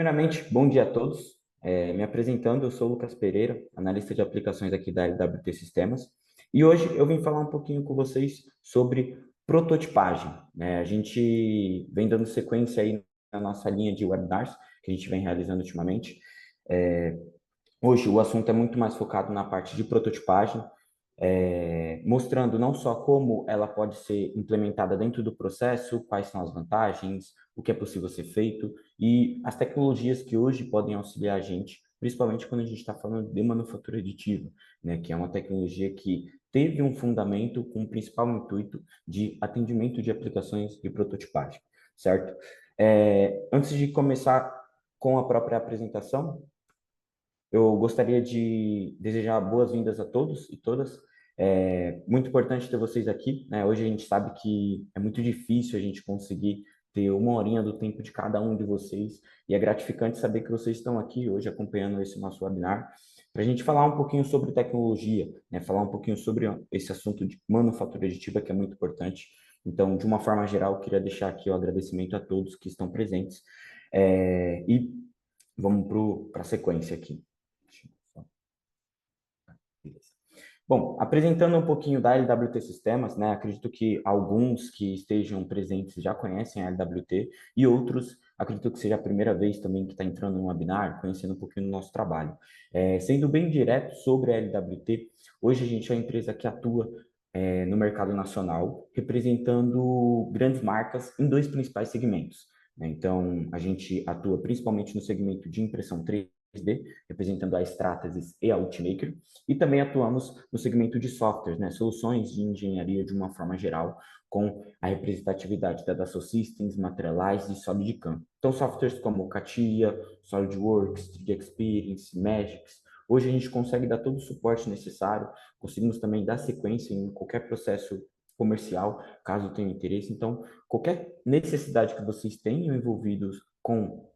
Primeiramente, bom dia a todos. Me apresentando, eu sou o Lucas Pereira, analista de aplicações aqui da LWT Sistemas, e hoje eu vim falar um pouquinho com vocês sobre prototipagem, né? A gente vem dando sequência aí na nossa linha de webinars que a gente vem realizando ultimamente. É, Hoje o assunto é muito mais focado na parte de prototipagem, mostrando não só como ela pode ser implementada dentro do processo, quais são as vantagens, o que é possível ser feito e as tecnologias que hoje podem auxiliar a gente, principalmente quando a gente está falando de manufatura aditiva, né, que é uma tecnologia que teve um fundamento com o principal intuito de atendimento de aplicações de prototipagem, certo? Antes de começar com a própria apresentação, eu gostaria de desejar boas-vindas a todos e todas. É muito importante ter vocês aqui, né? Hoje a gente sabe que é muito difícil a gente conseguir ter uma horinha do tempo de cada um de vocês, e é gratificante saber que vocês estão aqui hoje acompanhando esse nosso webinar, para a gente falar um pouquinho sobre tecnologia, né? Falar um pouquinho sobre esse assunto de manufatura aditiva, que é muito importante. Então, de uma forma geral, eu queria deixar aqui o agradecimento a todos que estão presentes. E vamos para a sequência aqui. Beleza. Bom, apresentando um pouquinho da LWT Sistemas, né? Acredito que alguns que estejam presentes já conhecem a LWT e outros acredito que seja a primeira vez também que está entrando no webinar, conhecendo um pouquinho do nosso trabalho. Sendo bem direto sobre a LWT, hoje a gente é uma empresa que atua no mercado nacional, representando grandes marcas em dois principais segmentos, né? Então, a gente atua principalmente no segmento de impressão 3D, representando a Stratasys e a Ultimaker, e também atuamos no segmento de softwares, né, soluções de engenharia de uma forma geral, com a representatividade da Dassault Systems, Materialize e SolidCAM. Então, softwares como CATIA, SolidWorks, 3D Experience, Magix. Hoje a gente consegue dar todo o suporte necessário, conseguimos também dar sequência em qualquer processo comercial, caso tenha interesse. Então, qualquer necessidade que vocês tenham envolvidos com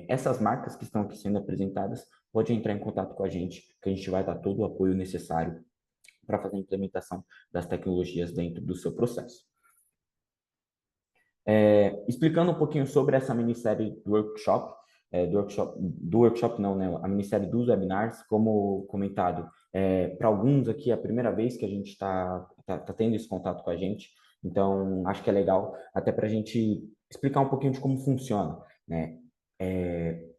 essas marcas que estão aqui sendo apresentadas, pode entrar em contato com a gente, que a gente vai dar todo o apoio necessário para fazer a implementação das tecnologias dentro do seu processo. Explicando um pouquinho sobre essa minissérie do workshop não, né? A minissérie dos webinars, como comentado, para alguns aqui é a primeira vez que a gente tá tendo esse contato com a gente, então acho que é legal até para a gente explicar um pouquinho de como funciona, né?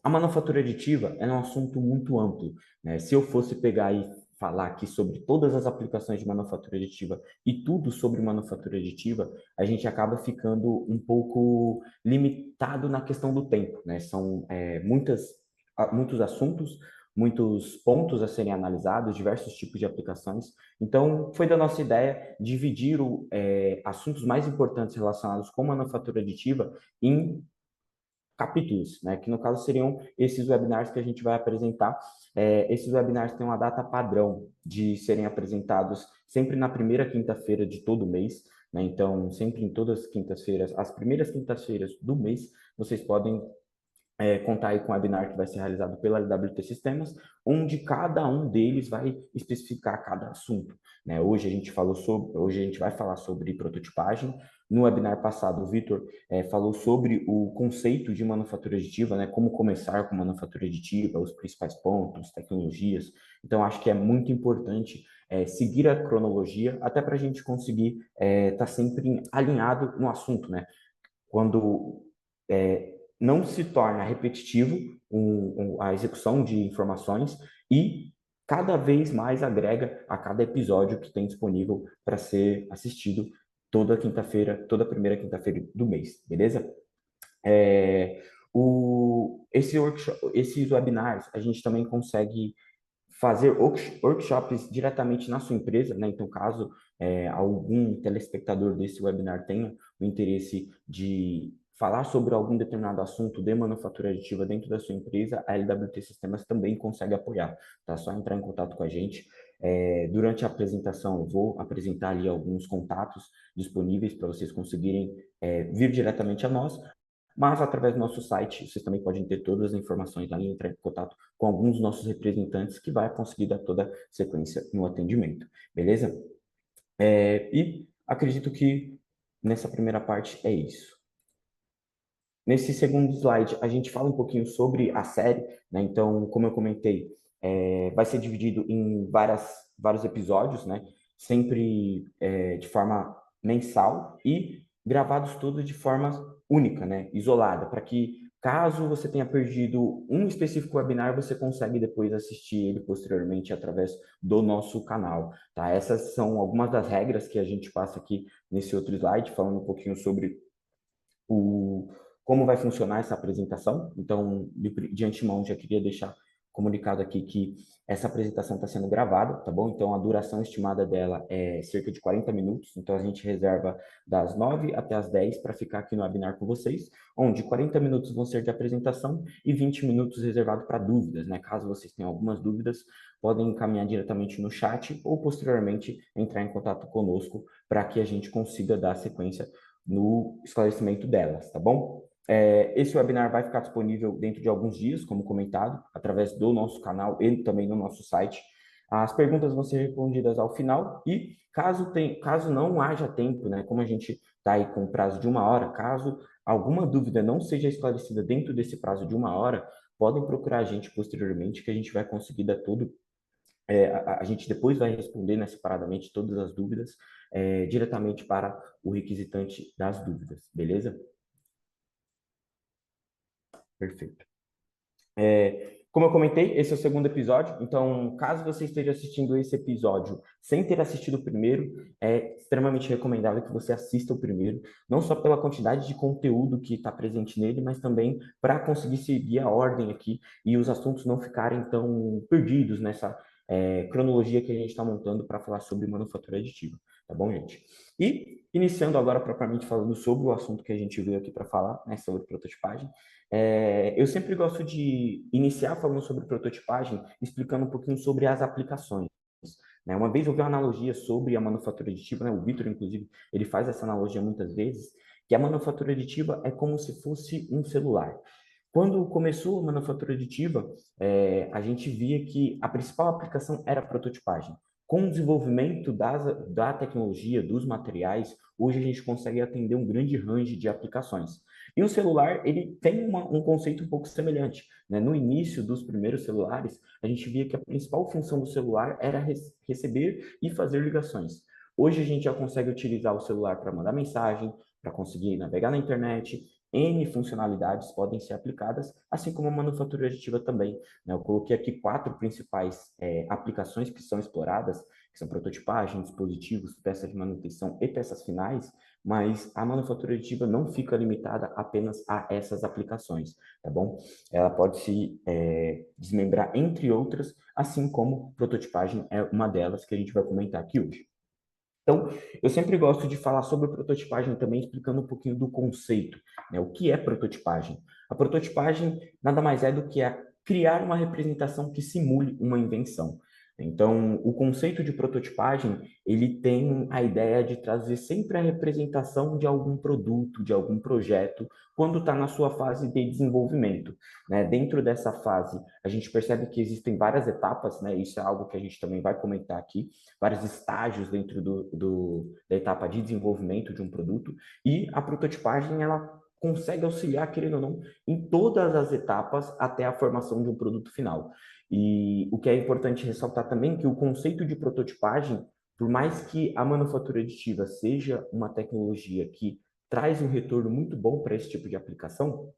A manufatura aditiva é um assunto muito amplo, né? Se eu fosse pegar e falar aqui sobre todas as aplicações de manufatura aditiva e tudo sobre manufatura aditiva, a gente acaba ficando um pouco limitado na questão do tempo, né? São muitos assuntos, muitos pontos a serem analisados, diversos tipos de aplicações. Então, foi da nossa ideia dividir assuntos mais importantes relacionados com manufatura aditiva em capítulos, né? Que no caso seriam esses webinars que a gente vai apresentar. Esses webinars têm uma data padrão de serem apresentados sempre na primeira quinta-feira de todo mês, né? Então, sempre em todas as quintas-feiras, as primeiras quintas-feiras do mês, vocês podem contar aí com o webinar que vai ser realizado pela LWT Sistemas, onde cada um deles vai especificar cada assunto, né? Hoje a gente vai falar sobre prototipagem. No webinar passado, o Vitor falou sobre o conceito de manufatura aditiva, né? Como começar com manufatura aditiva, os principais pontos, tecnologias. Então, acho que é muito importante seguir a cronologia, até para a gente conseguir estar sempre alinhado no assunto, né? Quando não se torna repetitivo a execução de informações e cada vez mais agrega a cada episódio que tem disponível para ser assistido toda quinta-feira, toda primeira quinta-feira do mês, beleza? Esses webinars a gente também consegue fazer workshops diretamente na sua empresa, né? Então, caso algum telespectador desse webinar tenha o interesse de falar sobre algum determinado assunto de manufatura aditiva dentro da sua empresa, a LWT Sistemas também consegue apoiar, tá? Só entrar em contato com a gente. Durante a apresentação, eu vou apresentar ali alguns contatos disponíveis para vocês conseguirem vir diretamente a nós, mas através do nosso site, vocês também podem ter todas as informações lá e entrar em contato com alguns dos nossos representantes que vai conseguir dar toda a sequência no atendimento, beleza? E acredito que nessa primeira parte é isso. Nesse segundo slide, a gente fala um pouquinho sobre a série, né? Então, como eu comentei, vai ser dividido em vários episódios, né? Sempre de forma mensal e gravados todos de forma única, né? Isolada, para que caso você tenha perdido um específico webinar, você consegue depois assistir ele posteriormente através do nosso canal, tá? Essas são algumas das regras que a gente passa aqui nesse outro slide, falando um pouquinho sobre o, como vai funcionar essa apresentação. Então, de antemão, já queria deixar comunicado aqui que essa apresentação está sendo gravada, tá bom? Então, a duração estimada dela é cerca de 40 minutos. Então, a gente reserva das 9 até as 10 para ficar aqui no webinar com vocês, onde 40 minutos vão ser de apresentação e 20 minutos reservado para dúvidas, né? Caso vocês tenham algumas dúvidas, podem encaminhar diretamente no chat ou, posteriormente, entrar em contato conosco para que a gente consiga dar sequência no esclarecimento delas, tá bom? Esse webinar vai ficar disponível dentro de alguns dias, como comentado, através do nosso canal e também no nosso site. As perguntas vão ser respondidas ao final e caso não haja tempo, né, como a gente está aí com prazo de 1 hora, caso alguma dúvida não seja esclarecida dentro desse prazo de 1 hora, podem procurar a gente posteriormente que a gente vai conseguir dar todo a gente depois vai responder, né, separadamente todas as dúvidas diretamente para o requisitante das dúvidas, beleza? Perfeito. Como eu comentei, esse é o segundo episódio, então, caso você esteja assistindo esse episódio sem ter assistido o primeiro, é extremamente recomendável que você assista o primeiro, não só pela quantidade de conteúdo que está presente nele, mas também para conseguir seguir a ordem aqui e os assuntos não ficarem tão perdidos nessa cronologia que a gente está montando para falar sobre manufatura aditiva, tá bom, gente? E, iniciando agora propriamente falando sobre o assunto que a gente veio aqui para falar, né, sobre prototipagem, eu sempre gosto de iniciar falando sobre prototipagem, explicando um pouquinho sobre as aplicações. Né? Uma vez eu vi uma analogia sobre a manufatura aditiva, né? O Vitor, inclusive, ele faz essa analogia muitas vezes, que a manufatura aditiva é como se fosse um celular. Quando começou a manufatura aditiva, a gente via que a principal aplicação era a prototipagem. Com o desenvolvimento da tecnologia, dos materiais, hoje a gente consegue atender um grande range de aplicações. E o celular, ele tem um conceito um pouco semelhante, né? No início dos primeiros celulares, a gente via que a principal função do celular era receber e fazer ligações. Hoje a gente já consegue utilizar o celular para mandar mensagem, para conseguir navegar na internet, N funcionalidades podem ser aplicadas, assim como a manufatura aditiva também, né? Eu coloquei aqui 4 principais aplicações que são exploradas, que são prototipagem, dispositivos, peças de manutenção e peças finais, mas a manufatura aditiva não fica limitada apenas a essas aplicações, tá bom? Ela pode se desmembrar entre outras, assim como prototipagem é uma delas que a gente vai comentar aqui hoje. Então, eu sempre gosto de falar sobre prototipagem também, explicando um pouquinho do conceito, né? O que é prototipagem? A prototipagem nada mais é do que criar uma representação que simule uma invenção. Então, o conceito de prototipagem, ele tem a ideia de trazer sempre a representação de algum produto, de algum projeto, quando está na sua fase de desenvolvimento, né? Dentro dessa fase, a gente percebe que existem várias etapas, né? Isso é algo que a gente também vai comentar aqui, vários estágios dentro da etapa de desenvolvimento de um produto, e a prototipagem, ela consegue auxiliar, querendo ou não, em todas as etapas até a formação de um produto final. E o que é importante ressaltar também é que o conceito de prototipagem, por mais que a manufatura aditiva seja uma tecnologia que traz um retorno muito bom para esse tipo de aplicação,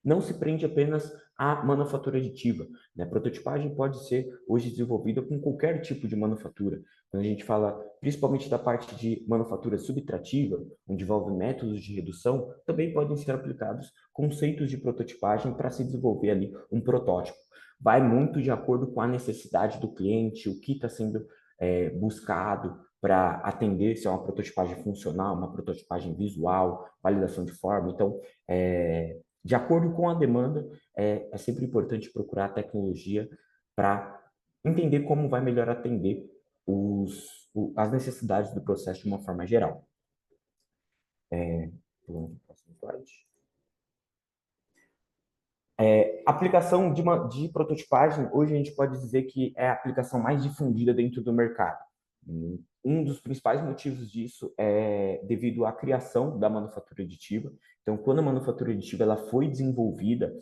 não se prende apenas à manufatura aditiva, né? A prototipagem pode ser hoje desenvolvida com qualquer tipo de manufatura. Quando a gente fala principalmente da parte de manufatura subtrativa, onde envolve métodos de redução, também podem ser aplicados conceitos de prototipagem para se desenvolver ali um protótipo. Vai muito de acordo com a necessidade do cliente, o que está sendo buscado para atender, se é uma prototipagem funcional, uma prototipagem visual, validação de forma. Então, de acordo com a demanda, é sempre importante procurar a tecnologia para entender como vai melhor atender as necessidades do processo de uma forma geral. Pulando para o próximo slide. Aplicação de prototipagem, hoje a gente pode dizer que é a aplicação mais difundida dentro do mercado. um dos principais motivos disso é devido à criação da manufatura aditiva. Então, quando a manufatura aditiva ela foi desenvolvida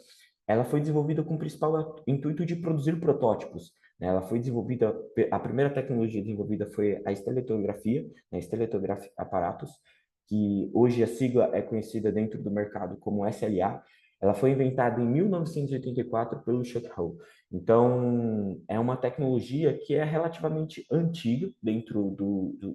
com o principal intuito de produzir protótipos, né? Ela foi desenvolvida, a primeira tecnologia desenvolvida foi a esteletografia, né? Esteletographic Apparatus, que hoje a sigla é conhecida dentro do mercado como SLA. Ela foi inventada em 1984 pelo Chuck Hull. Então, é uma tecnologia que é relativamente antiga dentro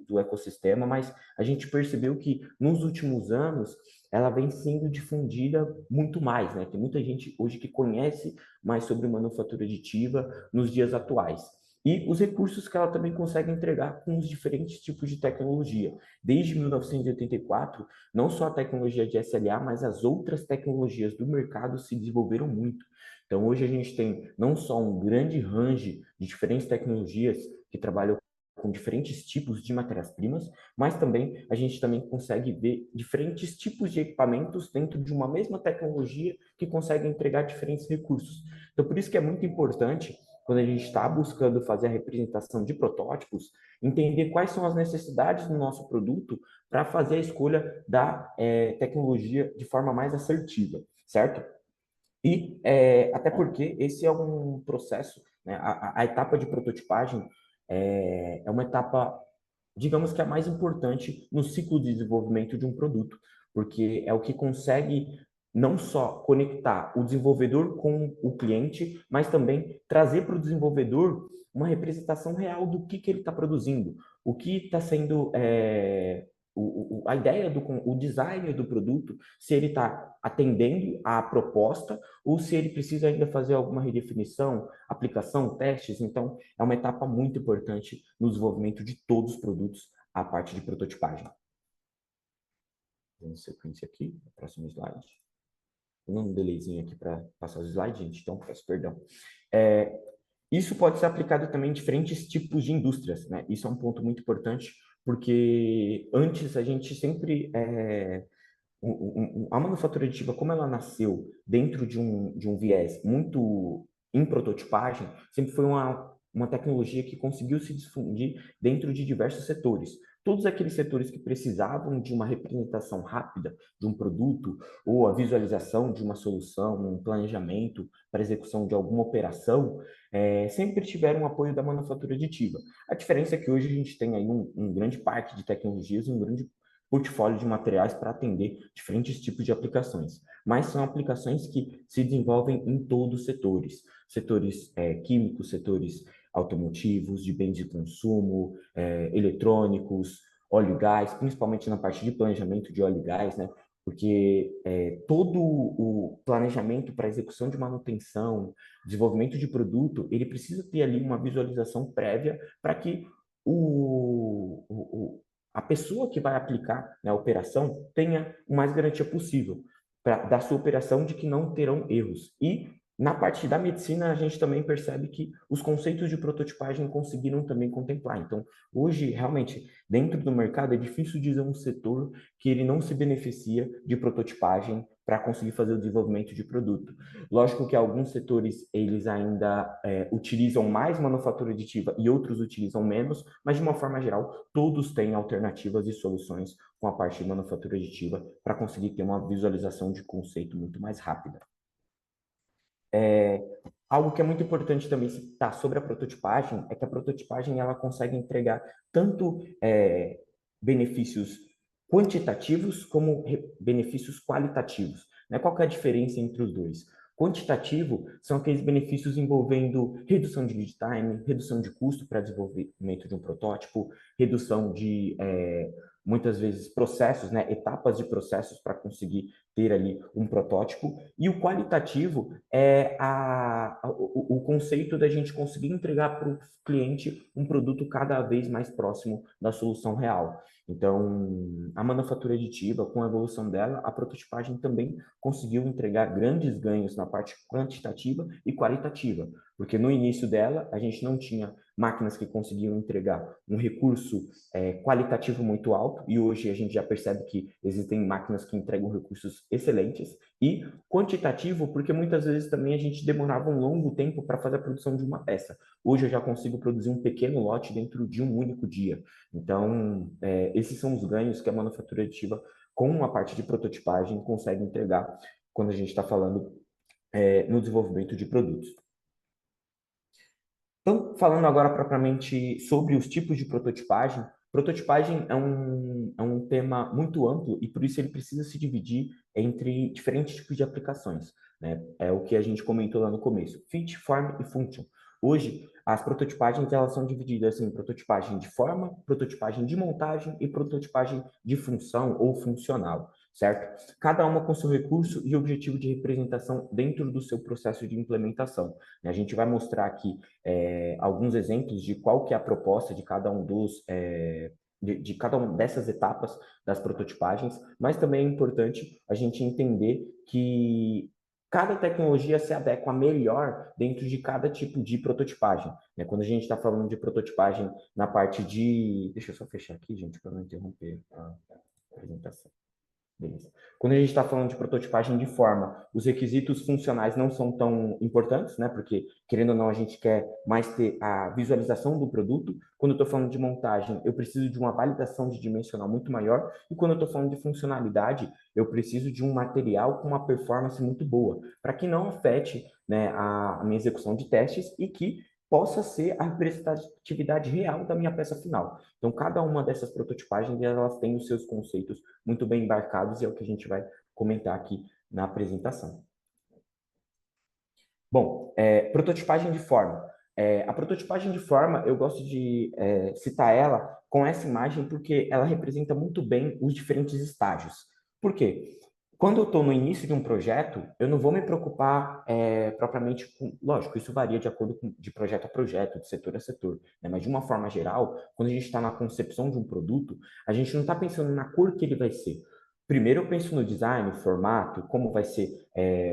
do ecossistema, mas a gente percebeu que nos últimos anos ela vem sendo difundida muito mais, né? Tem muita gente hoje que conhece mais sobre manufatura aditiva nos dias atuais. E os recursos que ela também consegue entregar com os diferentes tipos de tecnologia. Desde 1984, não só a tecnologia de SLA, mas as outras tecnologias do mercado se desenvolveram muito. Então, hoje a gente tem não só um grande range de diferentes tecnologias que trabalham com diferentes tipos de matérias-primas, mas também a gente também consegue ver diferentes tipos de equipamentos dentro de uma mesma tecnologia que consegue entregar diferentes recursos. Então, por isso que é muito importante, quando a gente está buscando fazer a representação de protótipos, entender quais são as necessidades do nosso produto para fazer a escolha da tecnologia de forma mais assertiva, certo? E até porque esse é um processo, né? A etapa de prototipagem é uma etapa, digamos que a mais importante no ciclo de desenvolvimento de um produto, porque é o que consegue não só conectar o desenvolvedor com o cliente, mas também trazer para o desenvolvedor uma representação real do que ele está produzindo, o que está sendo a ideia o design do produto, se ele está atendendo à proposta ou se ele precisa ainda fazer alguma redefinição, aplicação, testes. Então, é uma etapa muito importante no desenvolvimento de todos os produtos, a parte de prototipagem. Vamos sequência aqui, próximo slide. Um delayzinho aqui para passar os slides, gente, então peço perdão. Isso pode ser aplicado também em diferentes tipos de indústrias, né? Isso é um ponto muito importante, porque antes a gente sempre a manufatura aditiva, como ela nasceu dentro de um viés muito em prototipagem, sempre foi uma tecnologia que conseguiu se difundir dentro de diversos setores. Todos aqueles setores que precisavam de uma representação rápida de um produto ou a visualização de uma solução, um planejamento para execução de alguma operação, sempre tiveram o apoio da manufatura aditiva. A diferença é que hoje a gente tem aí um grande parque de tecnologias, um grande portfólio de materiais para atender diferentes tipos de aplicações, mas são aplicações que se desenvolvem em todos os setores, setores químicos, setores automotivos, de bens de consumo, eletrônicos, óleo e gás, principalmente na parte de planejamento de óleo e gás, né? Porque todo o planejamento para execução de manutenção, desenvolvimento de produto, ele precisa ter ali uma visualização prévia para que a pessoa que vai aplicar, né, a operação tenha o mais garantia possível da sua operação de que não terão erros. E na parte da medicina, a gente também percebe que os conceitos de prototipagem conseguiram também contemplar. Então, hoje, realmente, dentro do mercado, é difícil dizer um setor que ele não se beneficia de prototipagem para conseguir fazer o desenvolvimento de produto. Lógico que alguns setores, eles ainda utilizam mais manufatura aditiva e outros utilizam menos, mas, de uma forma geral, todos têm alternativas e soluções com a parte de manufatura aditiva para conseguir ter uma visualização de conceito muito mais rápida. Algo que é muito importante também citar sobre a prototipagem é que a prototipagem ela consegue entregar tanto benefícios quantitativos como benefícios qualitativos. Né? Qual que é a diferença entre os dois? Quantitativo são aqueles benefícios envolvendo redução de lead time, redução de custo para desenvolvimento de um protótipo, redução de, muitas vezes, processos, né? Etapas de processos para conseguir ter ali um protótipo. E o qualitativo é o conceito da gente conseguir entregar para o cliente um produto cada vez mais próximo da solução real. Então, a manufatura aditiva, com a evolução dela, a prototipagem também conseguiu entregar grandes ganhos na parte quantitativa e qualitativa, porque no início dela, a gente não tinha máquinas que conseguiam entregar um recurso qualitativo muito alto, e hoje a gente já percebe que existem máquinas que entregam recursos excelentes, e quantitativo, porque muitas vezes também a gente demorava um longo tempo para fazer a produção de uma peça. hoje eu já consigo produzir um pequeno lote dentro de um único dia. Então, esses são os ganhos que a manufatura aditiva, com a parte de prototipagem, consegue entregar quando a gente está falando no desenvolvimento de produtos. Então, falando agora propriamente sobre os tipos de prototipagem, prototipagem é um tema muito amplo e por isso ele precisa se dividir entre diferentes tipos de aplicações, né? É o que a gente comentou lá no começo, fit, form e function. Hoje, as prototipagens elas são divididas em prototipagem de forma, prototipagem de montagem e prototipagem de função ou funcional, certo? Cada uma com seu recurso e objetivo de representação dentro do seu processo de implementação. A gente vai mostrar aqui alguns exemplos de qual que é a proposta de cada um de cada uma dessas etapas das prototipagens, mas também é importante a gente entender que cada tecnologia se adequa melhor dentro de cada tipo de prototipagem, né? Quando a gente está falando de prototipagem na parte de... Deixa eu só fechar aqui, gente, para não interromper a apresentação. Beleza. Quando a gente está falando de prototipagem de forma, os requisitos funcionais não são tão importantes, né? Porque, querendo ou não, a gente quer mais ter a visualização do produto. Quando eu estou falando de montagem, eu preciso de uma validação de dimensional muito maior. E quando eu estou falando de funcionalidade, eu preciso de um material com uma performance muito boa, para que não afete, né, a minha execução de testes e que possa ser a representatividade real da minha peça final. Então, cada uma dessas prototipagens, elas têm os seus conceitos muito bem embarcados e é o que a gente vai comentar aqui na apresentação. Bom, prototipagem de forma. A prototipagem de forma, eu gosto de citar ela com essa imagem porque ela representa muito bem os diferentes estágios. Por quê? Quando eu estou no início de um projeto, eu não vou me preocupar propriamente com... Lógico, isso varia de acordo com de projeto a projeto, de setor a setor, né? Mas de uma forma geral, quando a gente está na concepção de um produto, a gente não está pensando na cor que ele vai ser. Primeiro eu penso no design, formato, como vai ser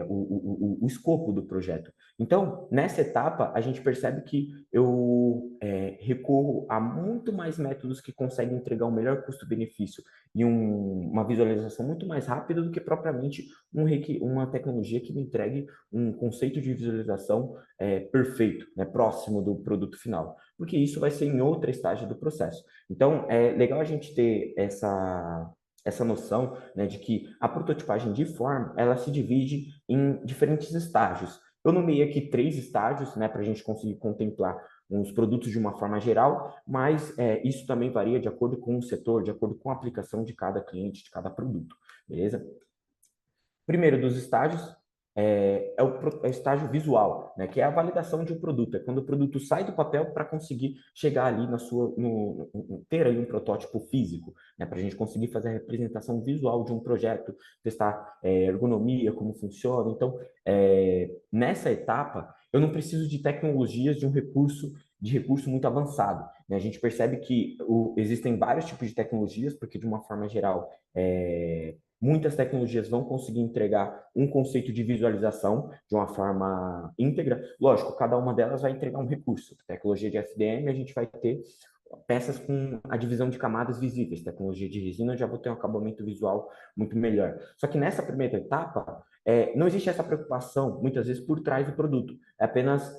o escopo do projeto. Então, nessa etapa, a gente percebe que eu recorro a muito mais métodos que conseguem entregar um melhor custo-benefício e uma visualização muito mais rápida do que propriamente uma tecnologia que me entregue um conceito de visualização perfeito, né, próximo do produto final, porque isso vai ser em outra estágio do processo. Então, é legal a gente ter essa noção, né, de que a prototipagem de forma, ela se divide em diferentes estágios. Eu nomeei aqui 3 estágios, né, para a gente conseguir contemplar os produtos de uma forma geral, mas isso também varia de acordo com o setor, de acordo com a aplicação de cada cliente, de cada produto, beleza? Primeiro dos estágios é o estágio visual, né, que é a validação de um produto. É quando o produto sai do papel para conseguir chegar ali ter aí um protótipo físico, né, para a gente conseguir fazer a representação visual de um projeto, testar ergonomia, como funciona. Então, nessa etapa, eu não preciso de tecnologias de recurso muito avançado, né? A gente percebe que existem vários tipos de tecnologias, porque de uma forma geral, muitas tecnologias vão conseguir entregar um conceito de visualização de uma forma íntegra. Lógico, cada uma delas vai entregar um recurso. Tecnologia de FDM, a gente vai ter peças com a divisão de camadas visíveis. Tecnologia de resina, eu já vou ter um acabamento visual muito melhor. Só que nessa primeira etapa, não existe essa preocupação, muitas vezes, por trás do produto. É apenas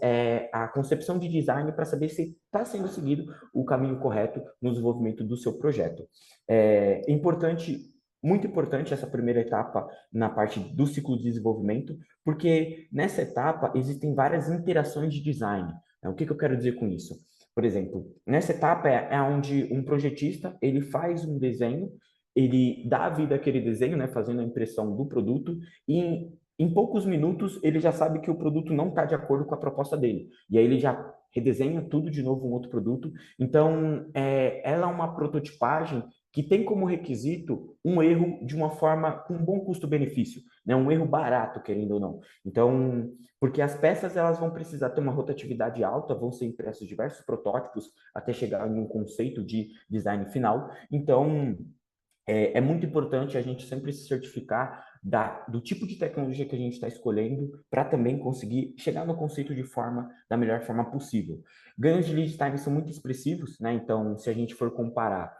a concepção de design para saber se está sendo seguido o caminho correto no desenvolvimento do seu projeto. É importante, muito importante essa primeira etapa na parte do ciclo de desenvolvimento, porque nessa etapa existem várias interações de design. O que eu quero dizer com isso? Por exemplo, nessa etapa é onde um projetista ele faz um desenho, ele dá vida àquele desenho, né, fazendo a impressão do produto, e em poucos minutos ele já sabe que o produto não está de acordo com a proposta dele. E aí ele já redesenha tudo de novo um outro produto. Então, ela é uma prototipagem que tem como requisito um erro de uma forma com um bom custo-benefício, né? Um erro barato, querendo ou não. Então, porque as peças elas vão precisar ter uma rotatividade alta, vão ser impressos diversos protótipos até chegar em um conceito de design final. Então, é muito importante a gente sempre se certificar do tipo de tecnologia que a gente está escolhendo para também conseguir chegar no conceito de forma da melhor forma possível. Ganhos de lead time são muito expressivos, né? Então, se a gente for comparar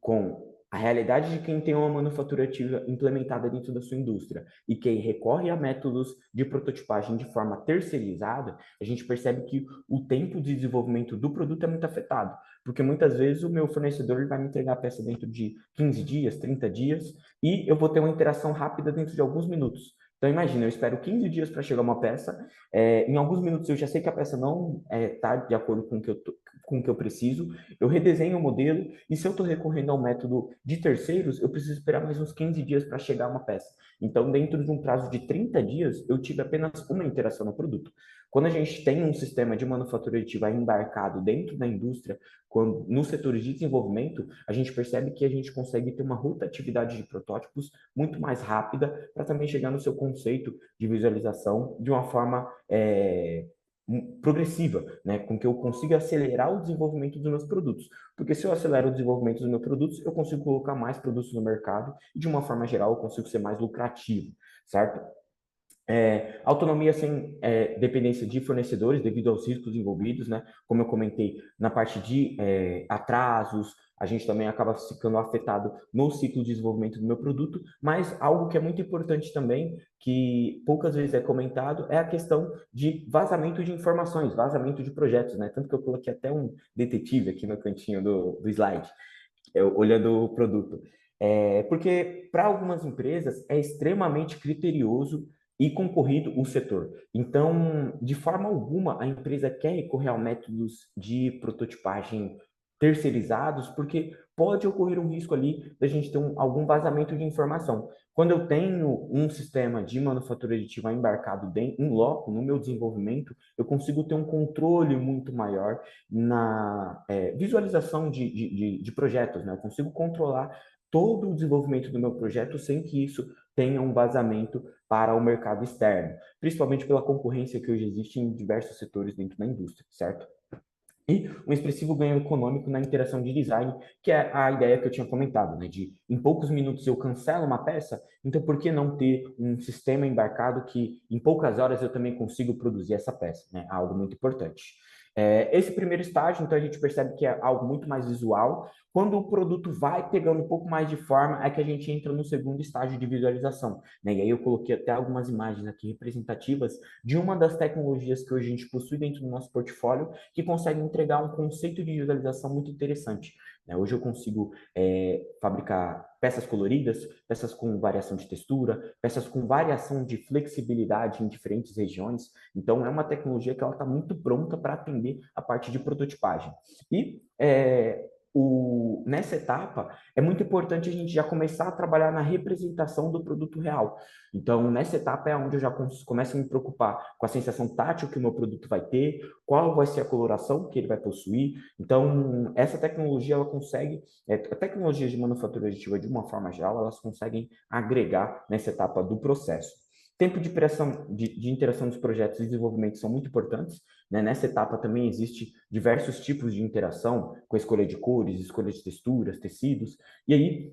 com A realidade de quem tem uma manufatura ativa implementada dentro da sua indústria e quem recorre a métodos de prototipagem de forma terceirizada, a gente percebe que o tempo de desenvolvimento do produto é muito afetado, porque muitas vezes o meu fornecedor vai me entregar a peça dentro de 15 dias, 30 dias, e eu vou ter uma interação rápida dentro de alguns minutos. Então, imagina, eu espero 15 dias para chegar uma peça, em alguns minutos eu já sei que a peça não está de acordo com o que eu preciso, eu redesenho o modelo, e se eu estou recorrendo ao método de terceiros, eu preciso esperar mais uns 15 dias para chegar uma peça. Então, dentro de um prazo de 30 dias, eu tive apenas uma interação no produto. Quando a gente tem um sistema de manufatura aditiva embarcado dentro da indústria, nos setores de desenvolvimento, a gente percebe que a gente consegue ter uma rotatividade de protótipos muito mais rápida para também chegar no seu conceito de visualização de uma forma progressiva, né, com que eu consiga acelerar o desenvolvimento dos meus produtos. Porque se eu acelero o desenvolvimento dos meus produtos, eu consigo colocar mais produtos no mercado e, de uma forma geral, eu consigo ser mais lucrativo, certo? Autonomia sem dependência de fornecedores devido aos riscos envolvidos, né? Como eu comentei, na parte de atrasos, a gente também acaba ficando afetado no ciclo de desenvolvimento do meu produto, mas algo que é muito importante também, que poucas vezes é comentado, é a questão de vazamento de informações, vazamento de projetos, né? Tanto que eu coloquei até um detetive aqui no cantinho do slide, olhando o produto. Porque para algumas empresas é extremamente criterioso e concorrido o setor. Então, de forma alguma, a empresa quer recorrer a métodos de prototipagem terceirizados, porque pode ocorrer um risco ali da gente ter algum vazamento de informação. Quando eu tenho um sistema de manufatura aditiva embarcado em loco, no meu desenvolvimento, eu consigo ter um controle muito maior na visualização de projetos, né? Eu consigo controlar todo o desenvolvimento do meu projeto sem que isso tenha um vazamento para o mercado externo, principalmente pela concorrência que hoje existe em diversos setores dentro da indústria, certo? E um expressivo ganho econômico na interação de design, que é a ideia que eu tinha comentado, né? De em poucos minutos eu cancelo uma peça, então por que não ter um sistema embarcado que em poucas horas eu também consigo produzir essa peça, né? Algo muito importante. Esse primeiro estágio, então, a gente percebe que é algo muito mais visual. Quando o produto vai pegando um pouco mais de forma, é que a gente entra no segundo estágio de visualização, né? E aí eu coloquei até algumas imagens aqui representativas de uma das tecnologias que hoje a gente possui dentro do nosso portfólio, que consegue entregar um conceito de visualização muito interessante, né? Hoje eu consigo fabricar peças coloridas, peças com variação de textura, peças com variação de flexibilidade em diferentes regiões. Então, é uma tecnologia que ela está muito pronta para atender a parte de prototipagem. E nessa etapa, é muito importante a gente já começar a trabalhar na representação do produto real. Então, nessa etapa é onde eu já começo a me preocupar com a sensação tátil que o meu produto vai ter, qual vai ser a coloração que ele vai possuir. Então, essa tecnologia, ela consegue, a tecnologia de manufatura aditiva, de uma forma geral, elas conseguem agregar nessa etapa do processo. Tempo de interação dos projetos e desenvolvimento são muito importantes, né? Nessa etapa também existe diversos tipos de interação, com a escolha de cores, escolha de texturas, tecidos, e aí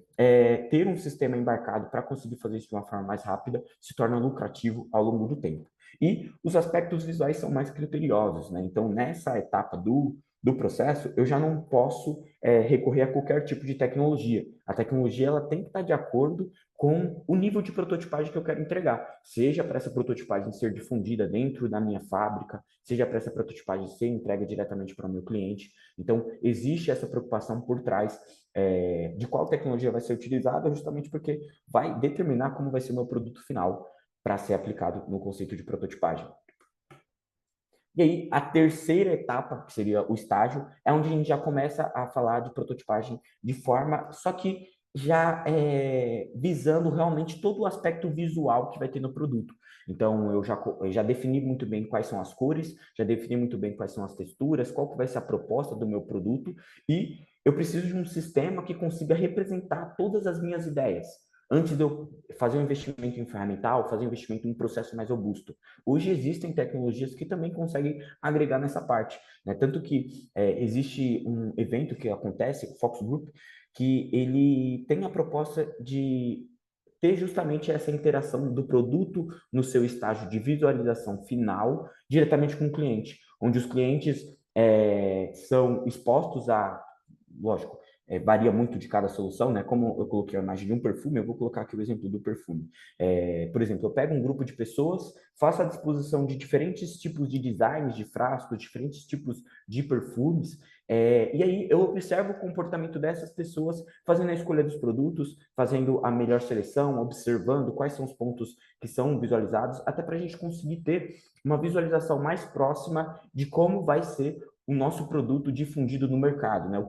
ter um sistema embarcado para conseguir fazer isso de uma forma mais rápida se torna lucrativo ao longo do tempo. E os aspectos visuais são mais criteriosos, né? Então, nessa etapa do processo, eu já não posso recorrer a qualquer tipo de tecnologia. A tecnologia ela tem que estar de acordo com o nível de prototipagem que eu quero entregar, seja para essa prototipagem ser difundida dentro da minha fábrica, seja para essa prototipagem ser entregue diretamente para o meu cliente. Então, existe essa preocupação por trás de qual tecnologia vai ser utilizada, justamente porque vai determinar como vai ser o meu produto final para ser aplicado no conceito de prototipagem. E aí, a terceira etapa, que seria o estágio, é onde a gente já começa a falar de prototipagem de forma, só que já visando realmente todo o aspecto visual que vai ter no produto. Então, eu já defini muito bem quais são as cores, já defini muito bem quais são as texturas, qual que vai ser a proposta do meu produto, e eu preciso de um sistema que consiga representar todas as minhas ideias. Antes de eu fazer um investimento em ferramental, fazer um investimento em um processo mais robusto. Hoje existem tecnologias que também conseguem agregar nessa parte, né? Tanto que existe um evento que acontece, o Fox Group, que ele tem a proposta de ter justamente essa interação do produto no seu estágio de visualização final diretamente com o cliente, onde os clientes são expostos a, lógico, varia muito de cada solução, né? Como eu coloquei a imagem de um perfume, eu vou colocar aqui o exemplo do perfume. Por exemplo, eu pego um grupo de pessoas, faço a disposição de diferentes tipos de designs de frascos, diferentes tipos de perfumes, e aí eu observo o comportamento dessas pessoas fazendo a escolha dos produtos, fazendo a melhor seleção, observando quais são os pontos que são visualizados, até para a gente conseguir ter uma visualização mais próxima de como vai ser o nosso produto difundido no mercado, né?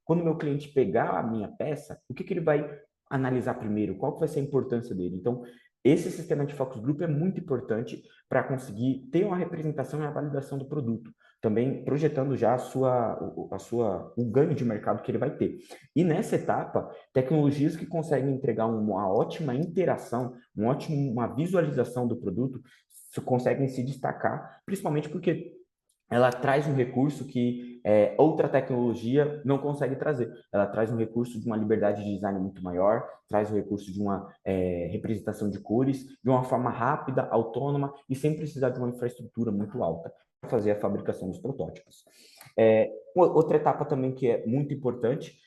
Quando o meu cliente pegar a minha peça, o que ele vai analisar primeiro? Qual que vai ser a importância dele? Então, esse sistema de focus group é muito importante para conseguir ter uma representação e a validação do produto, também projetando já o ganho de mercado que ele vai ter. E nessa etapa, tecnologias que conseguem entregar uma ótima interação, uma visualização do produto, conseguem se destacar, principalmente porque ela traz um recurso que outra tecnologia não consegue trazer. Ela traz um recurso de uma liberdade de design muito maior, traz o recurso de uma representação de cores de uma forma rápida, autônoma e sem precisar de uma infraestrutura muito alta para fazer a fabricação dos protótipos. Outra etapa também que é muito importante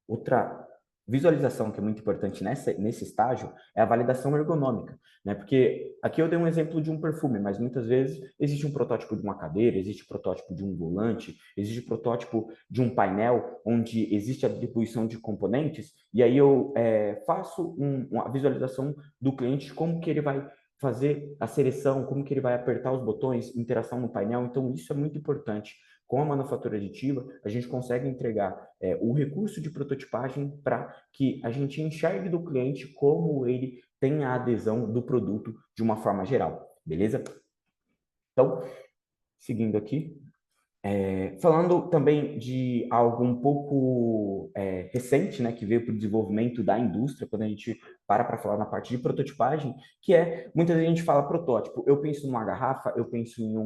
outra visualização que é muito importante nesse estágio é a validação ergonômica, né? Porque aqui eu dei um exemplo de um perfume, mas muitas vezes existe um protótipo de uma cadeira, existe protótipo de um volante, existe protótipo de um painel onde existe a distribuição de componentes, e aí eu faço uma visualização do cliente, como que ele vai fazer a seleção, como que ele vai apertar os botões, interação no painel. Então, isso é muito importante. Com a manufatura aditiva, a gente consegue entregar o recurso de prototipagem para que a gente enxergue do cliente como ele tem a adesão do produto de uma forma geral, beleza? Então, seguindo aqui, falando também de algo um pouco recente, né, que veio para o desenvolvimento da indústria, quando a gente para falar na parte de prototipagem, que muitas vezes a gente fala protótipo, eu penso numa garrafa, eu penso em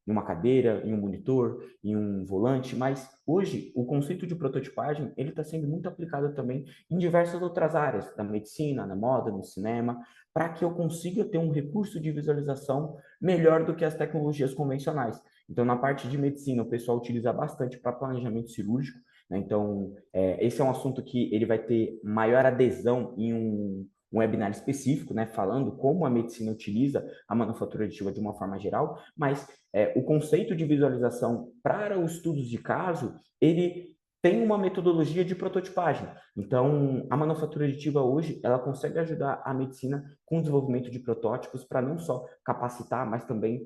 uma cadeira, em um monitor, em um volante, mas hoje o conceito de prototipagem ele está sendo muito aplicado também em diversas outras áreas, da medicina, na moda, no cinema, para que eu consiga ter um recurso de visualização melhor do que as tecnologias convencionais. Então, na parte de medicina, o pessoal utiliza bastante para planejamento cirúrgico, né? Então, esse é um assunto que ele vai ter maior adesão em um webinar específico, né? Falando como a medicina utiliza a manufatura aditiva de uma forma geral, mas o conceito de visualização para os estudos de caso, ele tem uma metodologia de prototipagem. Então, a manufatura aditiva hoje, ela consegue ajudar a medicina com o desenvolvimento de protótipos para não só capacitar, mas também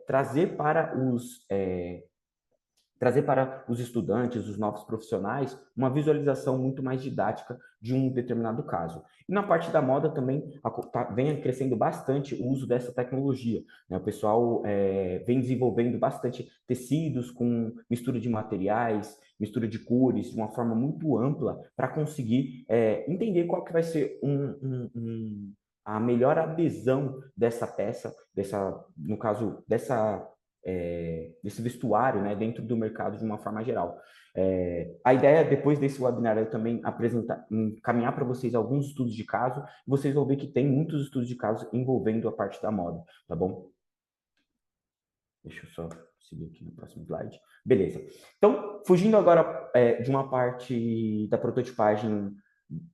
trazer para os estudantes, os novos profissionais, uma visualização muito mais didática de um determinado caso. E na parte da moda também vem crescendo bastante o uso dessa tecnologia, né? O pessoal vem desenvolvendo bastante tecidos com mistura de materiais, mistura de cores, de uma forma muito ampla, para conseguir entender qual que vai ser a melhor adesão dessa peça, no caso, desse vestuário, né, dentro do mercado de uma forma geral. A ideia, depois desse webinar, é também caminhar para vocês alguns estudos de caso, e vocês vão ver que tem muitos estudos de caso envolvendo a parte da moda, tá bom? Deixa eu só seguir aqui no próximo slide. Beleza. Então, fugindo agora de uma parte da prototipagem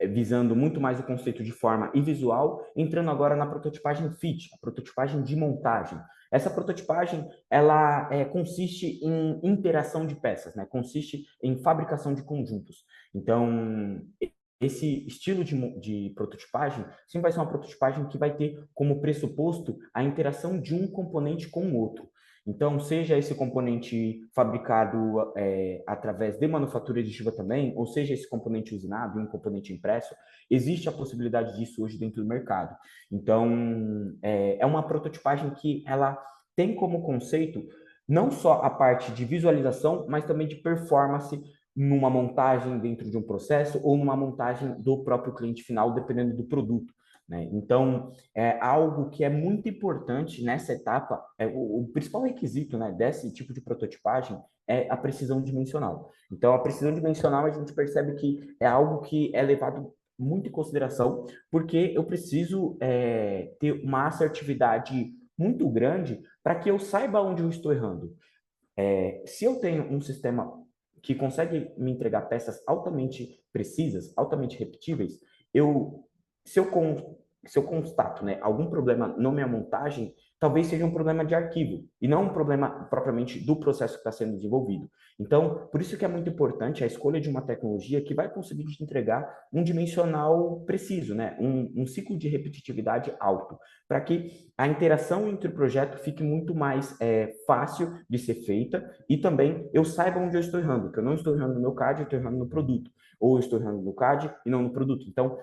visando muito mais o conceito de forma e visual, entrando agora na prototipagem fit, a prototipagem de montagem. Essa prototipagem, ela consiste em interação de peças, né? Consiste em fabricação de conjuntos. Então, esse estilo de prototipagem sempre vai ser uma prototipagem que vai ter como pressuposto a interação de um componente com o outro. Então, seja esse componente fabricado através de manufatura aditiva também, ou seja esse componente usinado e um componente impresso, existe a possibilidade disso hoje dentro do mercado. Então, é uma prototipagem que ela tem como conceito não só a parte de visualização, mas também de performance numa montagem dentro de um processo ou numa montagem do próprio cliente final, dependendo do produto, né? Então, é algo que é muito importante nessa etapa, o principal requisito, né, desse tipo de prototipagem é a precisão dimensional. Então, a precisão dimensional a gente percebe que é algo que é levado muito em consideração, porque eu preciso ter uma assertividade muito grande para que eu saiba onde eu estou errando. Se eu tenho um sistema que consegue me entregar peças altamente precisas, altamente repetíveis, eu, se eu, se eu constato, né, algum problema na minha montagem, talvez seja um problema de arquivo e não um problema propriamente do processo que está sendo desenvolvido. Então, por isso que é muito importante a escolha de uma tecnologia que vai conseguir te entregar um dimensional preciso, né, um ciclo de repetitividade alto, para que a interação entre o projeto fique muito mais fácil de ser feita e também eu saiba onde eu estou errando, que eu não estou errando no meu CAD, eu estou errando no produto, ou eu estou errando no CAD e não no produto. Então,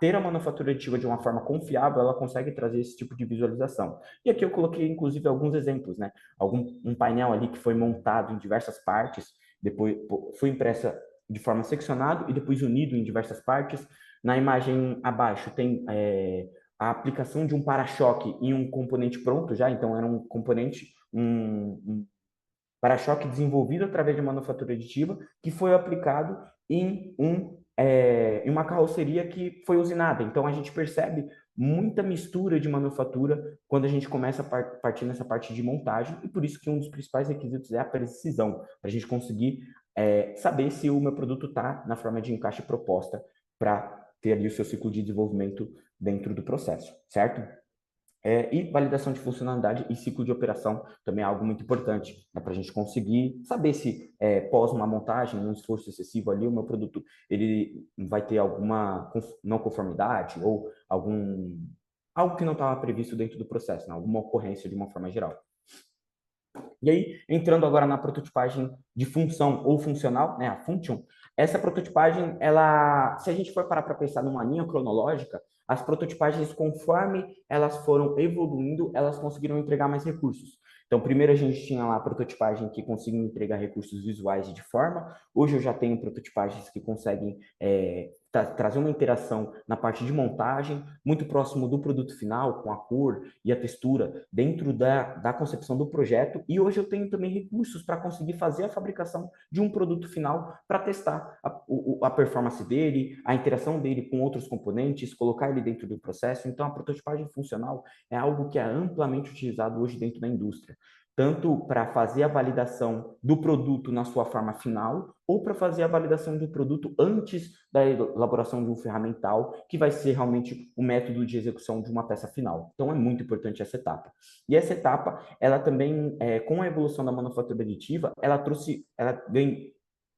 ter a manufatura aditiva de uma forma confiável, ela consegue trazer esse tipo de visualização. E aqui eu coloquei, inclusive, alguns exemplos, né? Um painel ali que foi montado em diversas partes, depois foi impressa de forma seccionada e depois unido em diversas partes. Na imagem abaixo tem a aplicação de um para-choque em um componente pronto já, então era um componente, um para-choque desenvolvido através de manufatura aditiva, que foi aplicado em uma carroceria que foi usinada. Então, a gente percebe muita mistura de manufatura quando a gente começa a partir nessa parte de montagem, e por isso que um dos principais requisitos é a precisão, para a gente conseguir saber se o meu produto está na forma de encaixe proposta para ter ali o seu ciclo de desenvolvimento dentro do processo, certo? E validação de funcionalidade e ciclo de operação também é algo muito importante, né, para a gente conseguir saber se pós uma montagem, um esforço excessivo ali, o meu produto ele vai ter alguma não conformidade ou algo que não estava previsto dentro do processo, né, alguma ocorrência de uma forma geral. E aí, entrando agora na prototipagem de função ou funcional, né, a function, essa prototipagem, ela, se a gente for parar para pensar numa linha cronológica, as prototipagens, conforme elas foram evoluindo, elas conseguiram entregar mais recursos. Então, primeiro a gente tinha lá a prototipagem que conseguia entregar recursos visuais e de forma. Hoje eu já tenho prototipagens que conseguem trazer uma interação na parte de montagem, muito próximo do produto final, com a cor e a textura, dentro da concepção do projeto. E hoje eu tenho também recursos para conseguir fazer a fabricação de um produto final para testar a performance dele, a interação dele com outros componentes, colocar ele dentro do processo. Então, a prototipagem funcional é algo que é amplamente utilizado hoje dentro da indústria, tanto para fazer a validação do produto na sua forma final, ou para fazer a validação do produto antes da elaboração de um ferramental, que vai ser realmente o método de execução de uma peça final. Então, é muito importante essa etapa. E essa etapa, ela também, com a evolução da manufatura aditiva,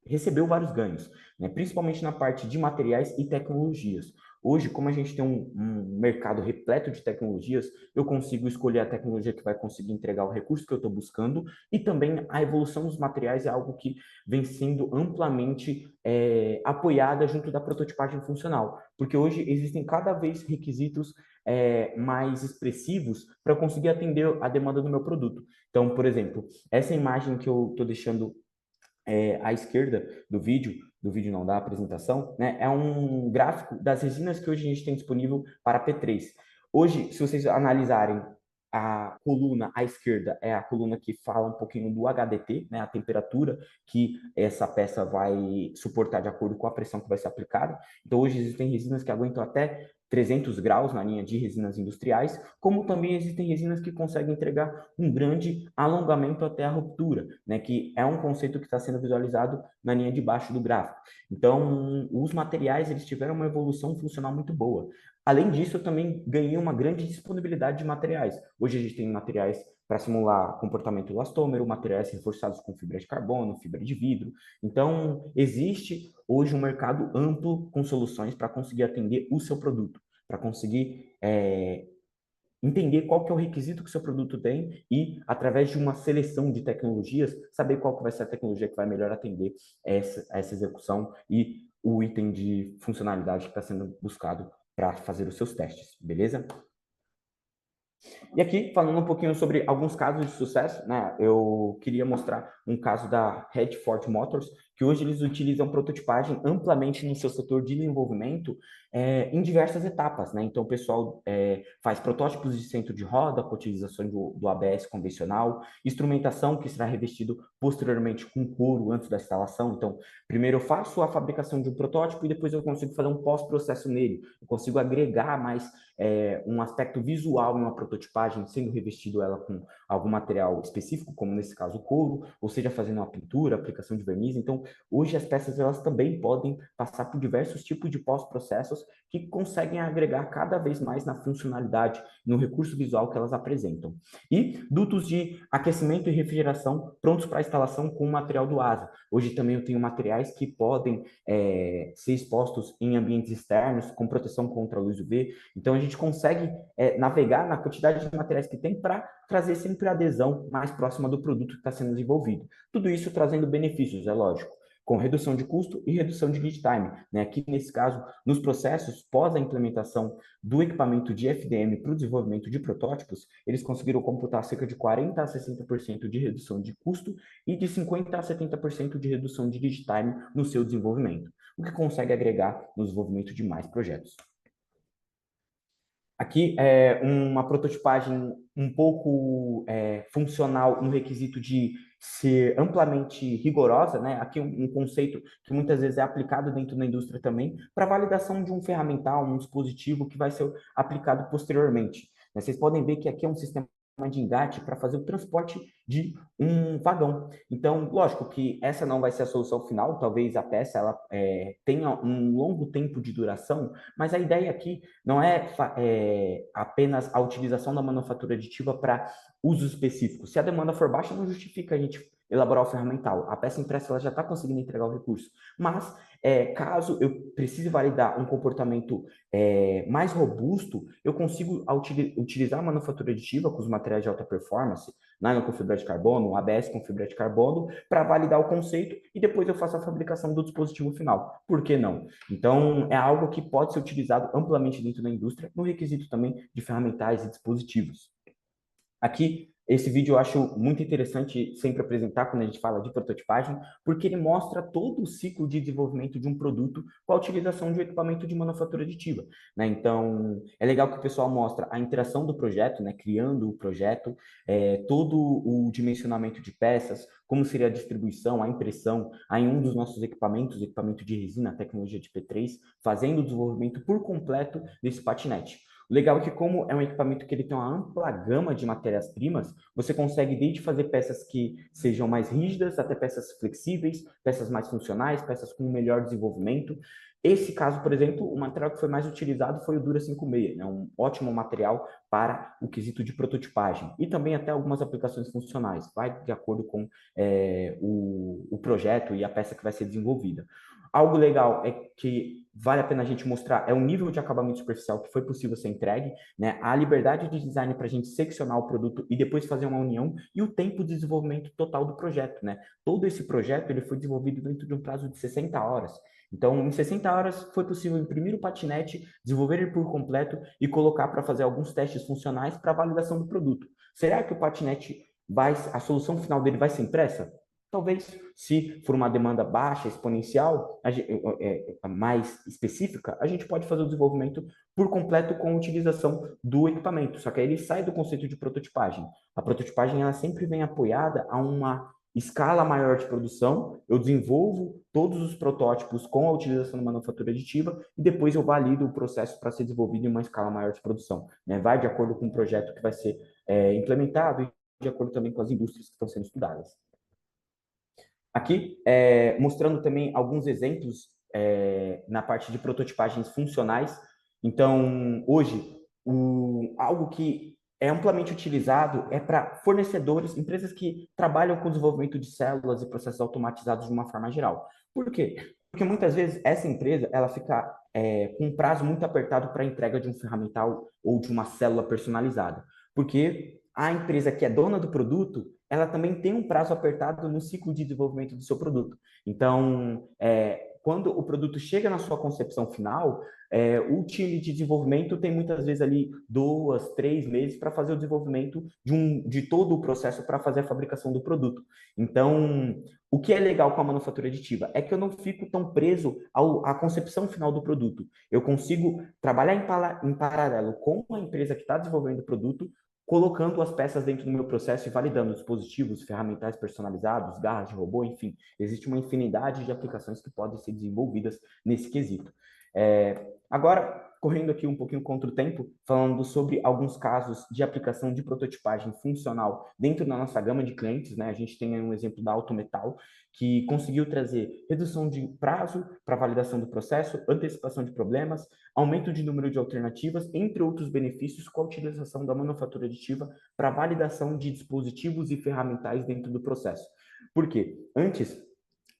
recebeu vários ganhos, né? Principalmente na parte de materiais e tecnologias. Hoje, como a gente tem um mercado repleto de tecnologias, eu consigo escolher a tecnologia que vai conseguir entregar o recurso que eu estou buscando, e também a evolução dos materiais é algo que vem sendo amplamente apoiada junto da prototipagem funcional, porque hoje existem cada vez requisitos mais expressivos para conseguir atender a demanda do meu produto. Então, por exemplo, essa imagem que eu estou deixando à esquerda do vídeo não, da apresentação, né, é um gráfico das resinas que hoje a gente tem disponível para P3. Hoje, se vocês analisarem a coluna à esquerda, é a coluna que fala um pouquinho do HDT, né, a temperatura que essa peça vai suportar de acordo com a pressão que vai ser aplicada. Então, hoje existem resinas que aguentam até 300 graus na linha de resinas industriais, como também existem resinas que conseguem entregar um grande alongamento até a ruptura, né, que é um conceito que está sendo visualizado na linha de baixo do gráfico. Então, os materiais eles tiveram uma evolução funcional muito boa. Além disso, eu também ganhei uma grande disponibilidade de materiais. Hoje a gente tem materiais para simular comportamento elastômero, materiais reforçados com fibra de carbono, fibra de vidro. Então, existe hoje um mercado amplo com soluções para conseguir atender o seu produto, para conseguir entender qual que é o requisito que o seu produto tem e, através de uma seleção de tecnologias, saber qual que vai ser a tecnologia que vai melhor atender essa execução e o item de funcionalidade que está sendo buscado para fazer os seus testes, beleza? E aqui, falando um pouquinho sobre alguns casos de sucesso, né? Eu queria mostrar um caso da Ford Motors, que hoje eles utilizam prototipagem amplamente no seu setor de desenvolvimento em diversas etapas, né? Então, o pessoal faz protótipos de centro de roda, com utilização do ABS convencional, instrumentação que será revestido posteriormente com couro antes da instalação. Então, primeiro eu faço a fabricação de um protótipo e depois eu consigo fazer um pós-processo nele. Eu consigo agregar mais um aspecto visual em uma prototipagem, sendo revestido ela com algum material específico, como nesse caso o couro, ou seja, fazendo uma pintura, aplicação de verniz. Então, hoje as peças elas também podem passar por diversos tipos de pós-processos que conseguem agregar cada vez mais na funcionalidade, no recurso visual que elas apresentam. E dutos de aquecimento e refrigeração prontos para instalação com o material do ASA. Hoje também eu tenho materiais que podem ser expostos em ambientes externos, com proteção contra a luz UV. Então, a gente consegue navegar na quantidade de materiais que tem para trazer sempre a adesão mais próxima do produto que está sendo desenvolvido. Tudo isso trazendo benefícios, é lógico, com redução de custo e redução de lead time. Né? Aqui, nesse caso, nos processos, pós a implementação do equipamento de FDM para o desenvolvimento de protótipos, eles conseguiram computar cerca de 40% a 60% de redução de custo e de 50% a 70% de redução de lead time no seu desenvolvimento, o que consegue agregar no desenvolvimento de mais projetos. Aqui é uma prototipagem um pouco funcional no requisito de ser amplamente rigorosa, né? Aqui um conceito que muitas vezes é aplicado dentro da indústria também, para validação de um ferramental, um dispositivo que vai ser aplicado posteriormente. Vocês podem ver que aqui é um sistema de engate para fazer o transporte de um vagão. Então, lógico que essa não vai ser a solução final, talvez a peça ela tenha um longo tempo de duração, mas a ideia aqui não é apenas a utilização da manufatura aditiva para usos específicos. Se a demanda for baixa, não justifica a gente elaborar o ferramental. A peça impressa ela já está conseguindo entregar o recurso. Mas, caso eu precise validar um comportamento mais robusto, eu consigo utilizar a manufatura aditiva com os materiais de alta performance, nylon com fibra de carbono, ABS com fibra de carbono, para validar o conceito e depois eu faço a fabricação do dispositivo final. Por que não? Então, é algo que pode ser utilizado amplamente dentro da indústria, no requisito também de ferramentais e dispositivos. Aqui, esse vídeo eu acho muito interessante sempre apresentar quando a gente fala de prototipagem, porque ele mostra todo o ciclo de desenvolvimento de um produto com a utilização de um equipamento de manufatura aditiva, né? Então, é legal que o pessoal mostra a interação do projeto, né? Criando o projeto, todo o dimensionamento de peças, como seria a distribuição, a impressão, aí um dos nossos equipamentos, equipamento de resina, tecnologia de P3, fazendo o desenvolvimento por completo desse patinete. O legal é que, como é um equipamento que ele tem uma ampla gama de matérias-primas, você consegue desde fazer peças que sejam mais rígidas, até peças flexíveis, peças mais funcionais, peças com melhor desenvolvimento. Esse caso, por exemplo, o material que foi mais utilizado foi o Dura 56, né? Um ótimo material para o quesito de prototipagem e também até algumas aplicações funcionais, vai de acordo com o projeto e a peça que vai ser desenvolvida. Algo legal é que vale a pena a gente mostrar o nível de acabamento superficial que foi possível ser entregue, né? A liberdade de design para a gente seccionar o produto e depois fazer uma união e o tempo de desenvolvimento total do projeto, né? Todo esse projeto ele foi desenvolvido dentro de um prazo de 60 horas. Então, em 60 horas foi possível imprimir o patinete, desenvolver ele por completo e colocar para fazer alguns testes funcionais para validação do produto. Será que o patinete a solução final dele vai ser impressa? Talvez, se for uma demanda baixa, exponencial, mais específica, a gente pode fazer o desenvolvimento por completo com a utilização do equipamento. Só que aí ele sai do conceito de prototipagem. A prototipagem ela sempre vem apoiada a uma escala maior de produção. Eu desenvolvo todos os protótipos com a utilização da manufatura aditiva e depois eu valido o processo para ser desenvolvido em uma escala maior de produção. Né? Vai de acordo com o projeto que vai ser implementado e de acordo também com as indústrias que estão sendo estudadas. Aqui, mostrando também alguns exemplos na parte de prototipagens funcionais. Então, hoje, algo que é amplamente utilizado é para fornecedores, empresas que trabalham com desenvolvimento de células e processos automatizados de uma forma geral. Por quê? Porque muitas vezes essa empresa ela fica com um prazo muito apertado para a entrega de um ferramental ou de uma célula personalizada. Porque a empresa que é dona do produto, ela também tem um prazo apertado no ciclo de desenvolvimento do seu produto. Então, quando o produto chega na sua concepção final, o time de desenvolvimento tem muitas vezes ali 2, 3 meses para fazer o desenvolvimento de todo o processo para fazer a fabricação do produto. Então, O que é legal com a manufatura aditiva é que eu não fico tão preso à concepção final do produto. Eu consigo trabalhar em paralelo com a empresa que está desenvolvendo o produto, colocando as peças dentro do meu processo e validando dispositivos, ferramentais personalizados, garras de robô, enfim. Existe uma infinidade de aplicações que podem ser desenvolvidas nesse quesito. Agora, correndo aqui um pouquinho contra o tempo, falando sobre alguns casos de aplicação de prototipagem funcional dentro da nossa gama de clientes, né? A gente tem um exemplo da Autometal, que conseguiu trazer redução de prazo para validação do processo, antecipação de problemas, aumento de número de alternativas, entre outros benefícios, com a utilização da manufatura aditiva para validação de dispositivos e ferramentais dentro do processo. Por quê? Antes,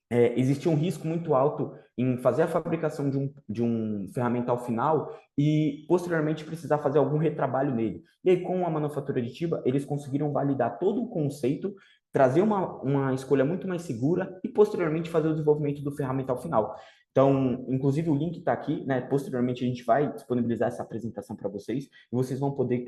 existia um risco muito alto em fazer a fabricação de um ferramental final e, posteriormente, precisar fazer algum retrabalho nele. E aí, com a manufatura aditiva, eles conseguiram validar todo o conceito, trazer uma escolha muito mais segura e, posteriormente, fazer o desenvolvimento do ferramental final. Então, inclusive, o link está aqui, né? Posteriormente, a gente vai disponibilizar essa apresentação para vocês e vocês vão poder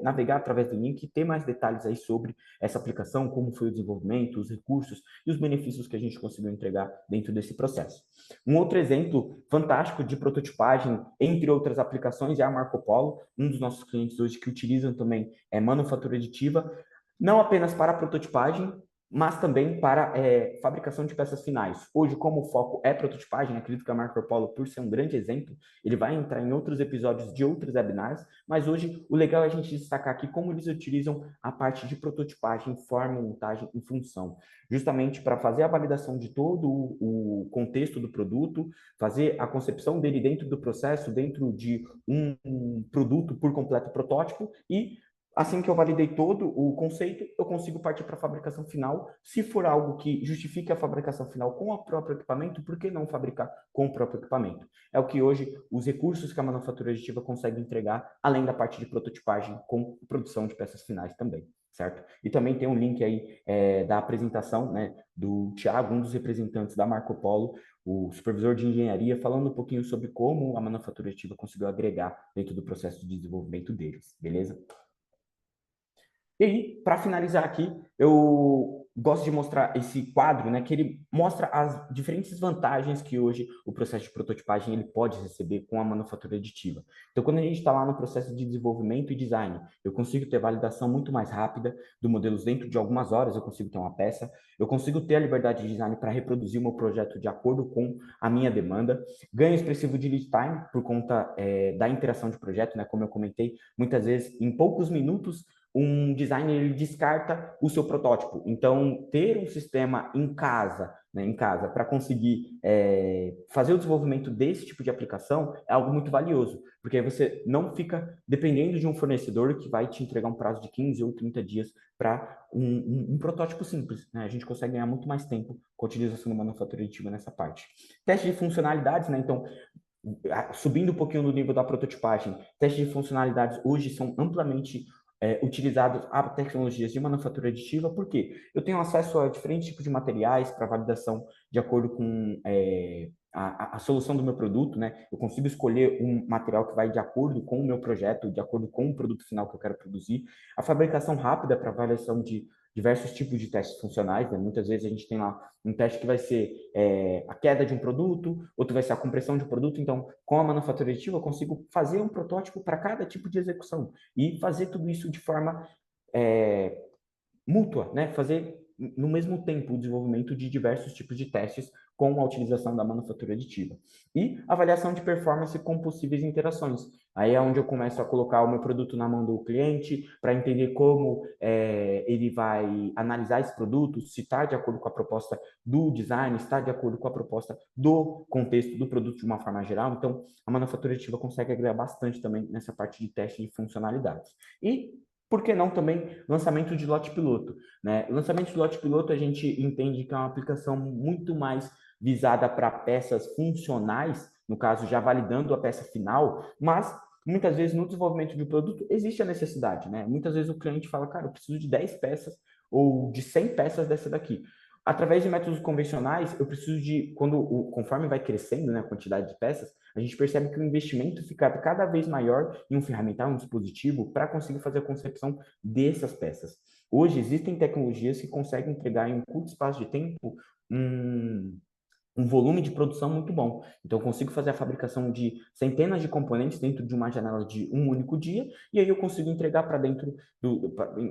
navegar através do link e ter mais detalhes aí sobre essa aplicação, como foi o desenvolvimento, os recursos e os benefícios que a gente conseguiu entregar dentro desse processo. Um outro exemplo fantástico de prototipagem, entre outras aplicações, é a Marco Polo, um dos nossos clientes hoje que utilizam também manufatura aditiva, não apenas para prototipagem, mas também para fabricação de peças finais. Hoje, como o foco é prototipagem, acredito que a Marco Polo, por ser um grande exemplo, ele vai entrar em outros episódios de outros webinars, mas hoje o legal é a gente destacar aqui como eles utilizam a parte de prototipagem, forma, montagem e função, justamente para fazer a validação de todo o contexto do produto, fazer a concepção dele dentro do processo, dentro de um produto por completo protótipo e assim que eu validei todo o conceito, eu consigo partir para a fabricação final. Se for algo que justifique a fabricação final com o próprio equipamento, por que não fabricar com o próprio equipamento? É o que hoje os recursos que a manufatura aditiva consegue entregar, além da parte de prototipagem com produção de peças finais também, certo? E também tem um link aí da apresentação, né, do Thiago, um dos representantes da Marco Polo, o supervisor de engenharia, falando um pouquinho sobre como a manufatura aditiva conseguiu agregar dentro do processo de desenvolvimento deles, beleza? E aí, para finalizar aqui, eu gosto de mostrar esse quadro, né, que ele mostra as diferentes vantagens que hoje o processo de prototipagem ele pode receber com a manufatura aditiva. Então, quando a gente está lá no processo de desenvolvimento e design, eu consigo ter validação muito mais rápida do modelos dentro de algumas horas, eu consigo ter uma peça, eu consigo ter a liberdade de design para reproduzir o meu projeto de acordo com a minha demanda, ganho expressivo de lead time por conta da interação de projeto, né, como eu comentei, muitas vezes em poucos minutos um designer ele descarta o seu protótipo. Então, ter um sistema em casa, né, para conseguir fazer o desenvolvimento desse tipo de aplicação é algo muito valioso, porque aí você não fica dependendo de um fornecedor que vai te entregar um prazo de 15 ou 30 dias para um protótipo simples. Né? A gente consegue ganhar muito mais tempo com a utilização da manufatura aditiva nessa parte. Teste de funcionalidades, né? Então, subindo um pouquinho no nível da prototipagem, testes de funcionalidades hoje são amplamente utilizados a tecnologias de manufatura aditiva, porque eu tenho acesso a diferentes tipos de materiais para validação de acordo com a solução do meu produto, né? Eu consigo escolher um material que vai de acordo com o meu projeto, de acordo com o produto final que eu quero produzir. A fabricação rápida para avaliação de diversos tipos de testes funcionais, né? Muitas vezes a gente tem lá um teste que vai ser a queda de um produto, outro vai ser a compressão de um produto. Então, com a manufatura aditiva, eu consigo fazer um protótipo para cada tipo de execução e fazer tudo isso de forma mútua, né? Fazer no mesmo tempo o desenvolvimento de diversos tipos de testes com a utilização da manufatura aditiva. E avaliação de performance com possíveis interações. Aí é onde eu começo a colocar o meu produto na mão do cliente para entender como ele vai analisar esse produto, se está de acordo com a proposta do design, se está de acordo com a proposta do contexto do produto de uma forma geral. Então, a manufatura aditiva consegue agregar bastante também nessa parte de teste de funcionalidades. E por que não também lançamento de lote piloto? Né? O lançamento de lote piloto a gente entende que é uma aplicação muito mais visada para peças funcionais, no caso já validando a peça final, mas muitas vezes no desenvolvimento de um produto existe a necessidade. Né? Muitas vezes o cliente fala, cara, eu preciso de 10 peças ou de 100 peças dessa daqui. Através de métodos convencionais, eu preciso de, conforme vai crescendo, né, a quantidade de peças, a gente percebe que o investimento fica cada vez maior em um ferramental, um dispositivo, para conseguir fazer a concepção dessas peças. Hoje, existem tecnologias que conseguem entregar em um curto espaço de tempo um um volume de produção muito bom. Então, eu consigo fazer a fabricação de centenas de componentes dentro de uma janela de um único dia, e aí eu consigo entregar para dentro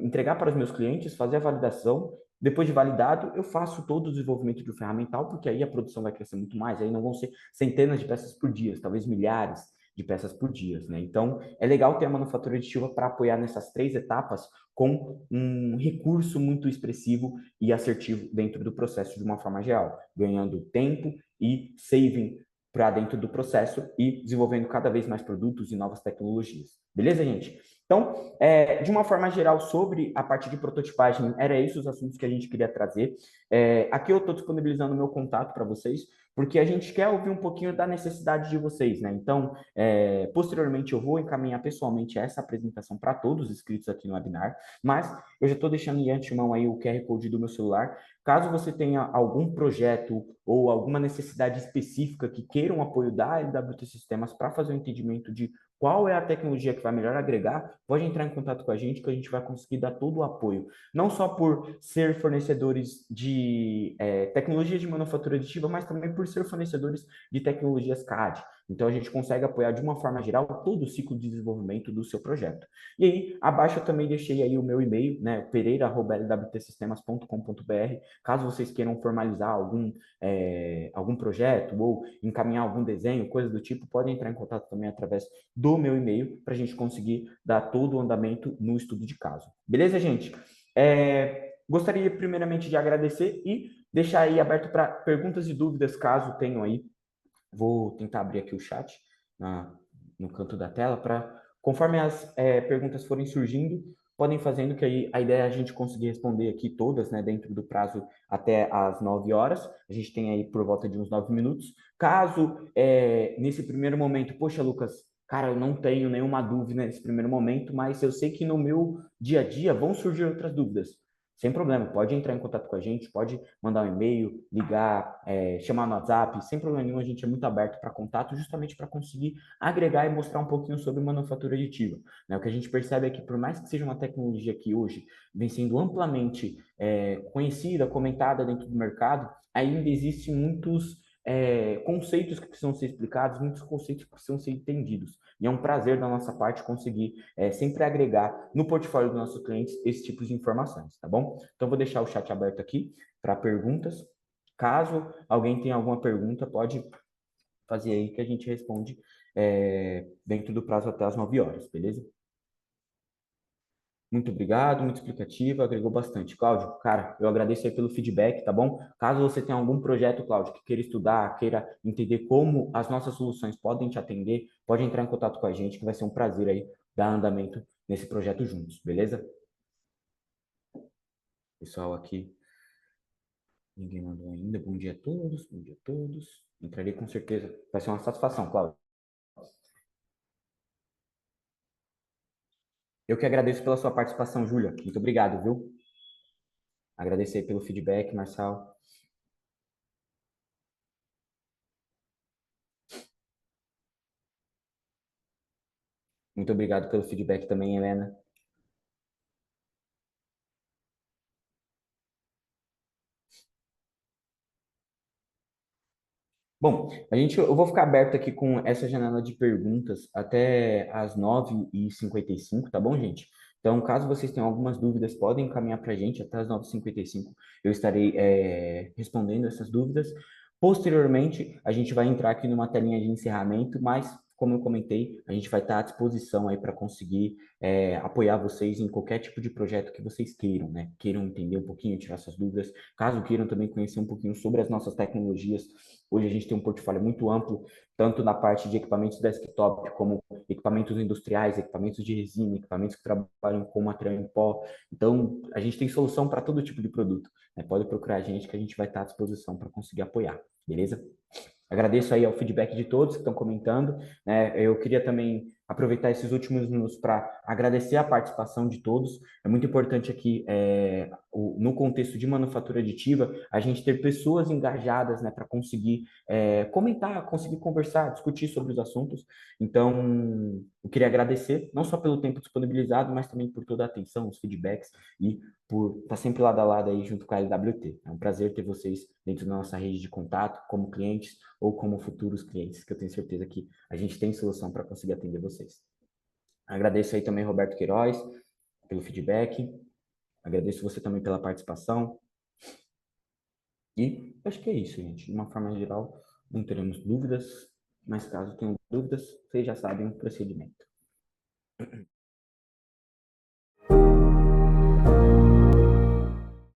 entregar para os meus clientes, fazer a validação. Depois de validado, eu faço todo o desenvolvimento do ferramental, porque aí a produção vai crescer muito mais, aí não vão ser centenas de peças por dia, talvez milhares de peças por dia, né? Então, é legal ter a manufatura aditiva para apoiar nessas três etapas com um recurso muito expressivo e assertivo dentro do processo de uma forma geral, ganhando tempo e saving para dentro do processo e desenvolvendo cada vez mais produtos e novas tecnologias. Beleza, gente? Então, de uma forma geral, sobre a parte de prototipagem, era isso os assuntos que a gente queria trazer. Aqui eu estou disponibilizando o meu contato para vocês, porque a gente quer ouvir um pouquinho da necessidade de vocês, né? Então, posteriormente, eu vou encaminhar pessoalmente essa apresentação para todos os inscritos aqui no webinar, mas eu já estou deixando de antemão aí o QR Code do meu celular. Caso você tenha algum projeto ou alguma necessidade específica que queira um apoio da LWT Sistemas para fazer o entendimento de qual é a tecnologia que vai melhor agregar, pode entrar em contato com a gente que a gente vai conseguir dar todo o apoio. Não só por ser fornecedores de tecnologia de manufatura aditiva, mas também por ser fornecedores de tecnologias CAD. Então, a gente consegue apoiar de uma forma geral todo o ciclo de desenvolvimento do seu projeto. E aí, abaixo eu também deixei aí o meu e-mail, né, pereira@lwtsistemas.com.br, caso vocês queiram formalizar algum projeto ou encaminhar algum desenho, coisa do tipo, podem entrar em contato também através do meu e-mail para a gente conseguir dar todo o andamento no estudo de caso. Beleza, gente? Gostaria primeiramente de agradecer e deixar aí aberto para perguntas e dúvidas, caso tenham aí. Vou tentar abrir aqui o chat no canto da tela para, conforme as perguntas forem surgindo, podem fazendo que aí a ideia é a gente conseguir responder aqui todas, né, dentro do prazo até às 9 horas. A gente tem aí por volta de uns 9 minutos. Caso nesse primeiro momento, poxa, Lucas, cara, eu não tenho nenhuma dúvida nesse primeiro momento, mas eu sei que no meu dia a dia vão surgir outras dúvidas. Sem problema, pode entrar em contato com a gente, pode mandar um e-mail, ligar, chamar no WhatsApp, sem problema nenhum, a gente é muito aberto para contato, justamente para conseguir agregar e mostrar um pouquinho sobre manufatura aditiva. Né? O que a gente percebe é que, por mais que seja uma tecnologia que hoje vem sendo amplamente conhecida, comentada dentro do mercado, ainda existem muitos conceitos que precisam ser explicados, muitos conceitos que precisam ser entendidos. E é um prazer da nossa parte conseguir sempre agregar no portfólio dos nossos clientes esse tipo de informações, tá bom? Então, vou deixar o chat aberto aqui para perguntas. Caso alguém tenha alguma pergunta, pode fazer aí que a gente responde dentro do prazo até as 9 horas, beleza? Muito obrigado, muito explicativo, agregou bastante. Cláudio, cara, eu agradeço aí pelo feedback, tá bom? Caso você tenha algum projeto, Cláudio, que queira estudar, queira entender como as nossas soluções podem te atender, pode entrar em contato com a gente, que vai ser um prazer aí dar andamento nesse projeto juntos, beleza? Pessoal aqui, ninguém mandou ainda. Bom dia a todos, bom dia a todos. Entrarei com certeza. Vai ser uma satisfação, Cláudio. Eu que agradeço pela sua participação, Júlia. Muito obrigado, viu? Agradecer pelo feedback, Marçal. Muito obrigado pelo feedback também, Helena. Bom, eu vou ficar aberto aqui com essa janela de perguntas até às 9h55, tá bom, gente? Então, caso vocês tenham algumas dúvidas, podem encaminhar para a gente até às 9h55. Eu estarei respondendo essas dúvidas. Posteriormente, a gente vai entrar aqui numa telinha de encerramento, mas, como eu comentei, a gente vai estar à disposição aí para conseguir apoiar vocês em qualquer tipo de projeto que vocês queiram, né? Queiram entender um pouquinho, tirar suas dúvidas. Caso queiram também conhecer um pouquinho sobre as nossas tecnologias, hoje a gente tem um portfólio muito amplo, tanto na parte de equipamentos desktop, como equipamentos industriais, equipamentos de resina, equipamentos que trabalham com material em pó. Então, a gente tem solução para todo tipo de produto, né? Pode procurar a gente que a gente vai estar à disposição para conseguir apoiar, beleza? Agradeço aí ao feedback de todos que estão comentando, né? Eu queria também aproveitar esses últimos minutos para agradecer a participação de todos. É muito importante aqui, no contexto de manufatura aditiva, a gente ter pessoas engajadas, né, para conseguir comentar, conseguir conversar, discutir sobre os assuntos. Então, eu queria agradecer, não só pelo tempo disponibilizado, mas também por toda a atenção, os feedbacks e por estar sempre lado a lado aí junto com a LWT. É um prazer ter vocês dentro da nossa rede de contato, como clientes ou como futuros clientes, que eu tenho certeza que a gente tem solução para conseguir atender vocês. Agradeço aí também Roberto Queiroz pelo feedback, agradeço você também pela participação e acho que é isso, gente. De uma forma geral, não teremos dúvidas, mas caso tenham dúvidas, vocês já sabem o procedimento.